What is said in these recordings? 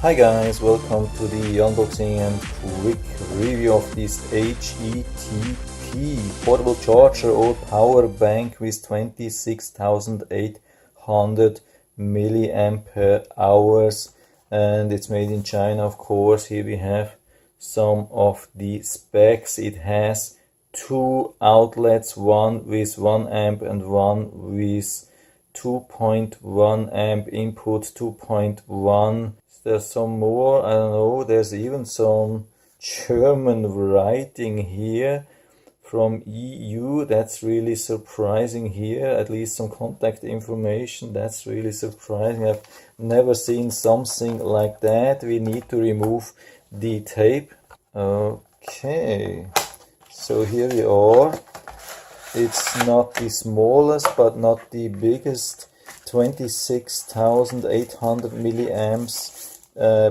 Hi guys, welcome to the unboxing and quick review of this HETP portable charger or power bank with 26,800 milliampere hours, and it's made in China, of course. Here we have some of the specs. It has two outlets, one with 1 amp and one with 2.1 amp input, 2.1. There's some more, I don't know, there's even some German writing here from EU. That's really surprising here, at least some contact information. That's really surprising. I've never seen something like that. We need to remove the tape. Okay, so here we are. It's not the smallest but not the biggest 26,800 milliamps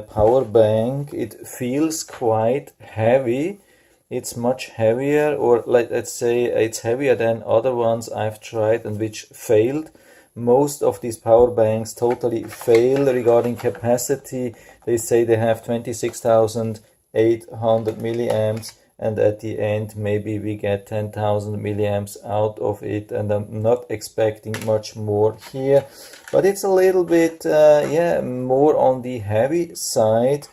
power bank. It feels quite heavy. It's much heavier, or let's say it's heavier than other ones I've tried and which failed. Most of these power banks totally fail regarding capacity. They say they have 26,800 milliamps, and at the end maybe we get 10,000 milliamps out of it, and I'm not expecting much more here, but it's a little bit more on the heavy side,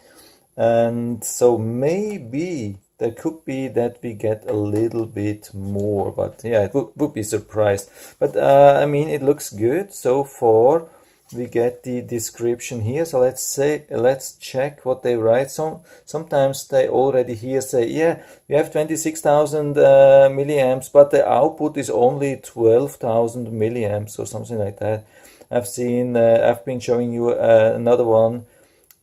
and so maybe there could be that we get a little bit more, but yeah, it would be surprised. But I mean, it looks good so far. We get the description here, so let's check what they write. Sometimes they already here say, yeah, we have 26,000 milliamps, but the output is only 12,000 milliamps or something like that. I've been showing you another one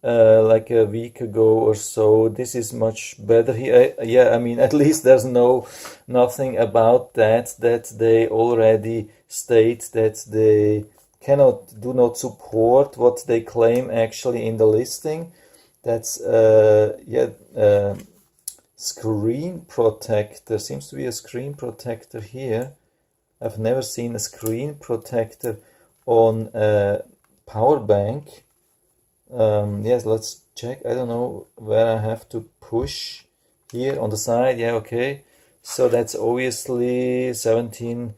like a week ago or so. This is much better here. Yeah, I mean, at least there's nothing about that they already state that they do not support what they claim actually in the listing. That's screen protector. Seems to be a screen protector here. I've never seen a screen protector on a power bank. Yes, let's check. I don't know where I have to push. Here on the side. Yeah, okay, so that's obviously 17%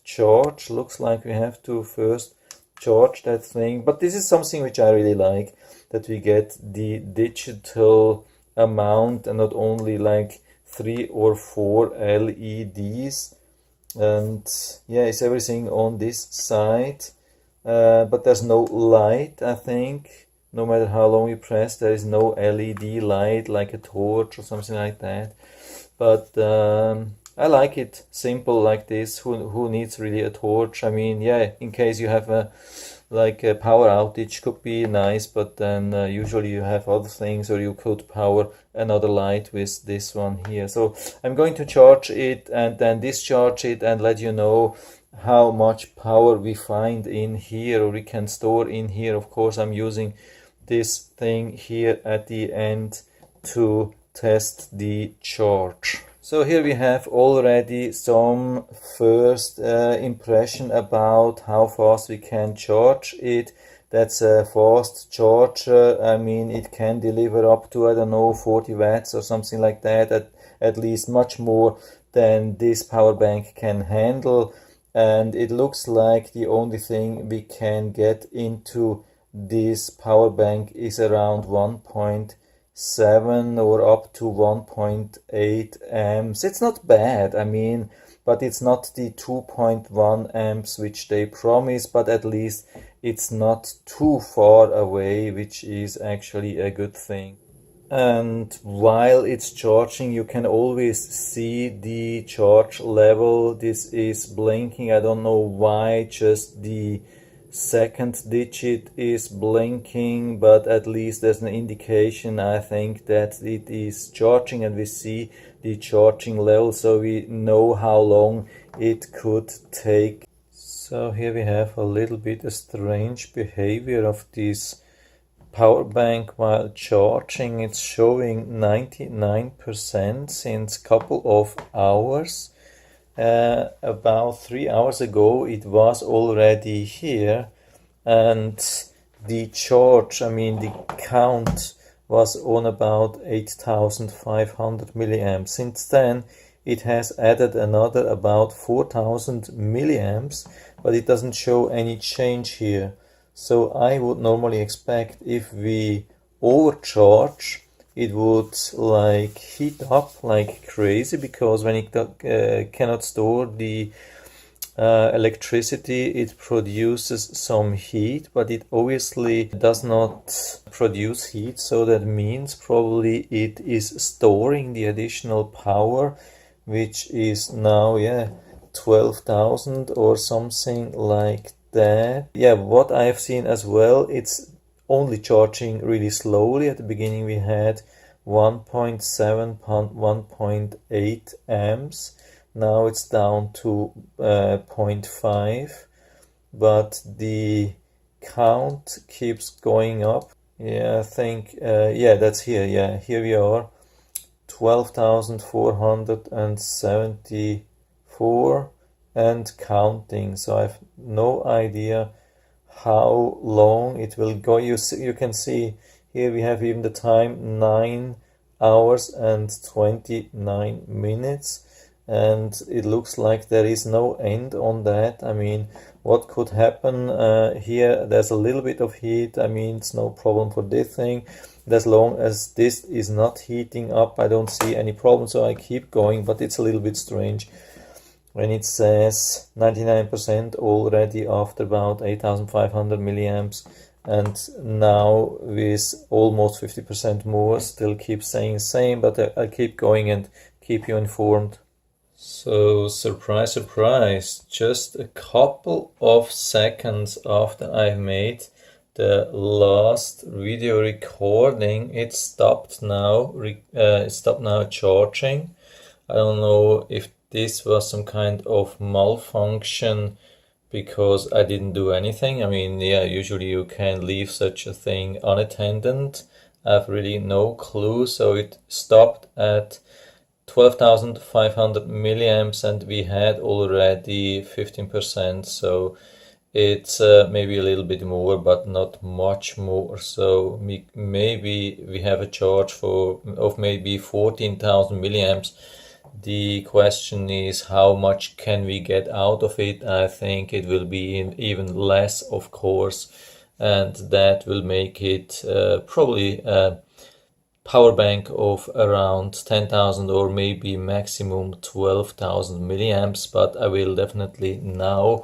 charge. Looks like we have to first charge that thing, but this is something which I really like, that we get the digital amount and not only like 3 or 4 LEDs. And yeah, it's everything on this side, but there's no light. I think no matter how long you press, there is no LED light like a torch or something like that. But I like it simple like this. Who needs really a torch? I mean, yeah, in case you have a power outage, could be nice, but then usually you have other things, or you could power another light with this one here. So I'm going to charge it and then discharge it and let you know how much power we find in here, or we can store in here. Of course, I'm using this thing here at the end to test the charge. So here we have already some first impression about how fast we can charge it. That's a fast charger. I mean, it can deliver up to, I don't know, 40 watts or something like that, at least much more than this power bank can handle. And it looks like the only thing we can get into this power bank is around 1.7 or up to 1.8 amps. It's not bad, I mean, but it's not the 2.1 amps which they promise, but at least it's not too far away, which is actually a good thing. And while it's charging, you can always see the charge level. This is blinking. I don't know why, just the second digit is blinking, but at least there's an indication, I think, that it is charging, and we see the charging level, so we know how long it could take. So here we have a little bit a strange behavior of this power bank while charging. It's showing 99% since couple of hours. About 3 hours ago it was already here, and the charge, I mean the count was on about 8,500 milliamps. Since then it has added another about 4,000 milliamps, but it doesn't show any change here. So I would normally expect if we overcharge, it would like heat up like crazy, because when it cannot store the electricity, it produces some heat, but it obviously does not produce heat, so that means probably it is storing the additional power, which is now 12,000 or something like that. Yeah, what I have seen as well, it's only charging really slowly. At the beginning we had 1.7, 1.8 amps. Now it's down to 0.5, but the count keeps going up. Yeah, I think, that's here. Yeah, here we are, 12,474 and counting. So I have no idea how long it will go. You can see here we have even the time, 9 hours and 29 minutes. And it looks like there is no end on that. I mean, what could happen here? There's a little bit of heat. I mean, it's no problem for this thing. As long as this is not heating up, I don't see any problem, so I keep going. But it's a little bit strange when it says 99% already after about 8,500 milliamps, and now with almost 50% more, still keeps saying same. But I keep going and keep you informed. So, surprise, surprise, just a couple of seconds after I made the last video recording, it stopped now. It stopped now charging. I don't know if this was some kind of malfunction because I didn't do anything. I mean, yeah, usually you can leave such a thing unattended. I have really no clue. So it stopped at 12,500 milliamps and we had already 15%, so it's maybe a little bit more, but not much more. So maybe we have a charge of maybe 14,000 milliamps. The question is, how much can we get out of it? I think it will be even less, of course, and that will make it probably power bank of around 10,000 or maybe maximum 12,000 milliamps, but I will definitely now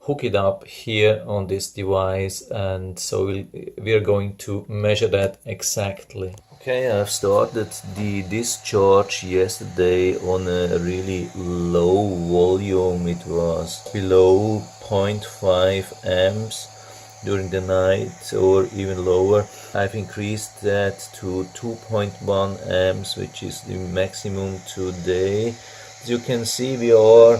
hook it up here on this device, and so we are going to measure that exactly. Okay, I've started the discharge yesterday on a really low volume. It was below 0.5 amps during the night, or even lower. I've increased that to 2.1 amps, which is the maximum today. As you can see, we are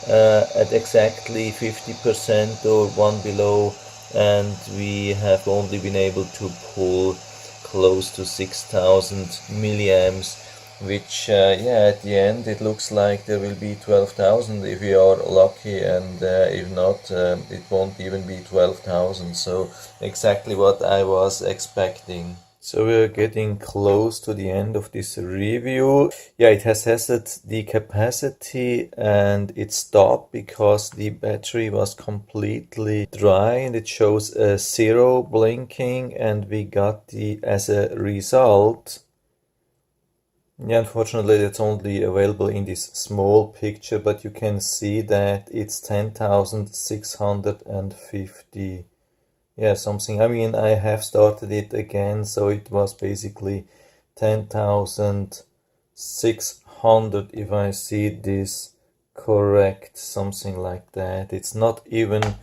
at exactly 50% or one below, and we have only been able to pull close to 6,000 milliamps, which at the end it looks like there will be 12,000 if we are lucky, and if not, it won't even be 12,000. So exactly what I was expecting. So we're getting close to the end of this review. Yeah, it has tested the capacity and it stopped because the battery was completely dry, and it shows a 0 blinking, and we got as a result. Yeah, unfortunately that's only available in this small picture, but you can see that it's 10,650. Yeah, something. I mean, I have started it again, so it was basically 10,600 if I see this correct, something like that. It's not even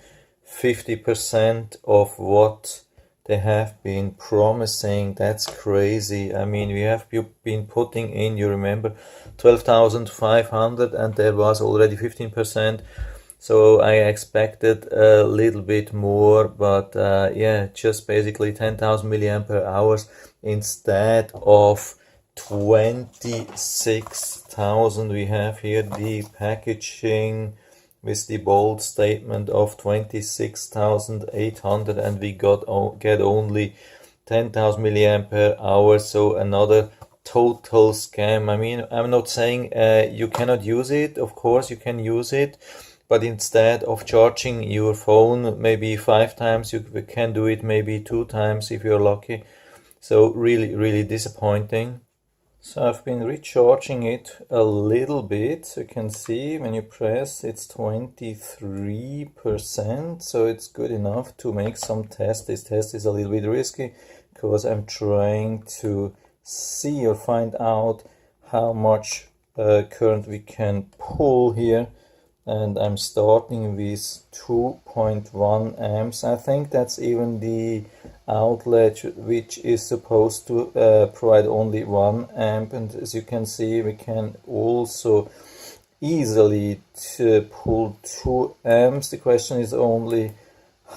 50% of what they have been promising. That's crazy. I mean, we have been putting in, you remember, 12,500 and there was already 15%. So I expected a little bit more, but just basically 10,000 milliamp hours instead of 26,000. We have here the packaging with the bold statement of 26,800 and we get only 10,000 milliampere hour, so another total scam. I mean, I'm not saying you cannot use it, of course you can use it, but instead of charging your phone maybe 5 times, you can do it maybe 2 times if you're lucky. So really disappointing. So I've been recharging it a little bit. So you can see when you press it's 23%, so it's good enough to make some tests. This test is a little bit risky because I'm trying to see or find out how much current we can pull here, and I'm starting with 2.1 amps. I think that's even the outlet which is supposed to provide only 1 amp, and as you can see we can also easily pull 2 amps. The question is only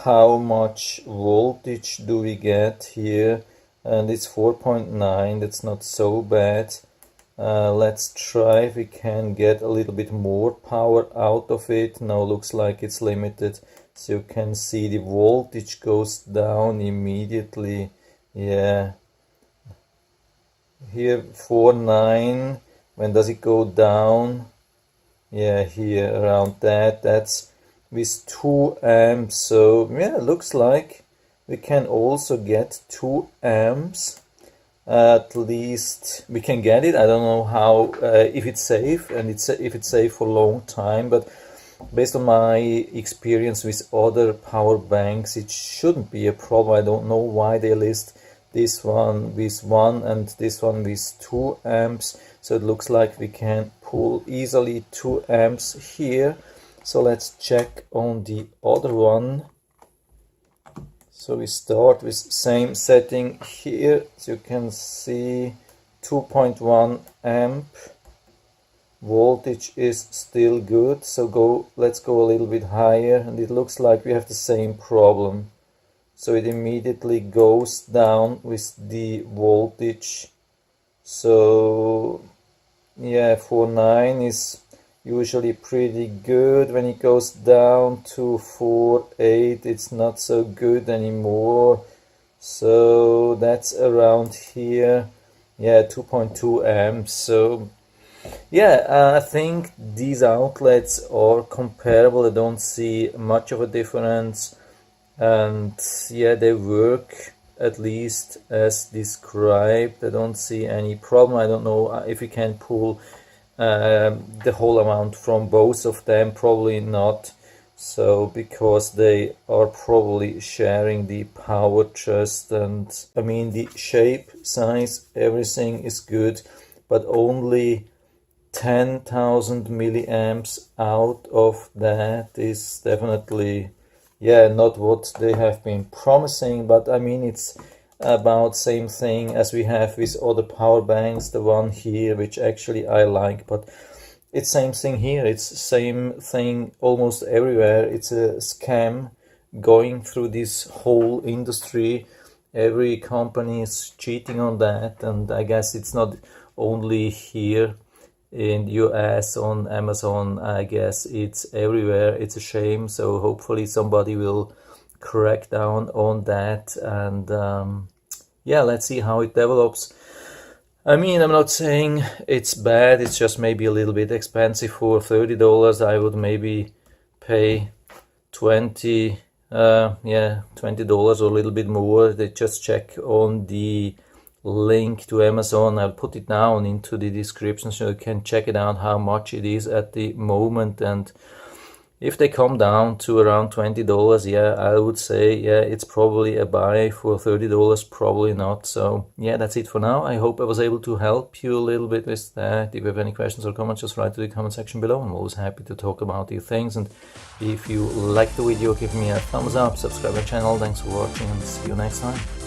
how much voltage do we get here, and it's 4.9. that's not so bad. Let's try if we can get a little bit more power out of it. Now looks like it's limited, so you can see the voltage goes down immediately. Yeah, here 4.9. when does it go down? Yeah, here around that. That's with 2 amps. So yeah, looks like we can also get 2 amps. At least we can get it. I don't know how, if it's safe, and if it's safe for a long time, but based on my experience with other power banks, it shouldn't be a problem. I don't know why they list this one with 1 and this one with 2 amps. So it looks like we can pull easily 2 amps here. So let's check on the other one. So we start with same setting here, so you can see 2.1 amp. Voltage is still good, so let's go a little bit higher, and it looks like we have the same problem. So it immediately goes down with the voltage. So yeah, 4.9 is usually pretty good. When it goes down to 4.8, it's not so good anymore. So that's around here. Yeah, 2.2 amps. So yeah, I think these outlets are comparable. I don't see much of a difference, and yeah, they work at least as described. I don't see any problem. I don't know if we can pull the whole amount from both of them. Probably not, so because they are probably sharing the power just, and I mean the shape, size, everything is good, but only 10,000 milliamps out of that is definitely, yeah, not what they have been promising. But I mean, it's about same thing as we have with other power banks. The one here, which actually I like, but it's same thing here. It's same thing almost everywhere. It's a scam going through this whole industry. Every company is cheating on that, and I guess it's not only here in US on Amazon. I guess it's everywhere. It's a shame. So hopefully somebody will crack down on that, and yeah, let's see how it develops. I mean, I'm not saying it's bad, it's just maybe a little bit expensive. For $30 I would maybe pay 20 yeah, $20 or a little bit more. They just check on the link to Amazon. I'll put it down into the description so you can check it out how much it is at the moment, and if they come down to around $20, yeah, I would say, yeah, it's probably a buy. For $30, probably not. So yeah, that's it for now. I hope I was able to help you a little bit with that. If you have any questions or comments, just write to the comment section below. I'm always happy to talk about these things, and if you like the video, give me a thumbs up, subscribe my channel. Thanks for watching, and see you next time.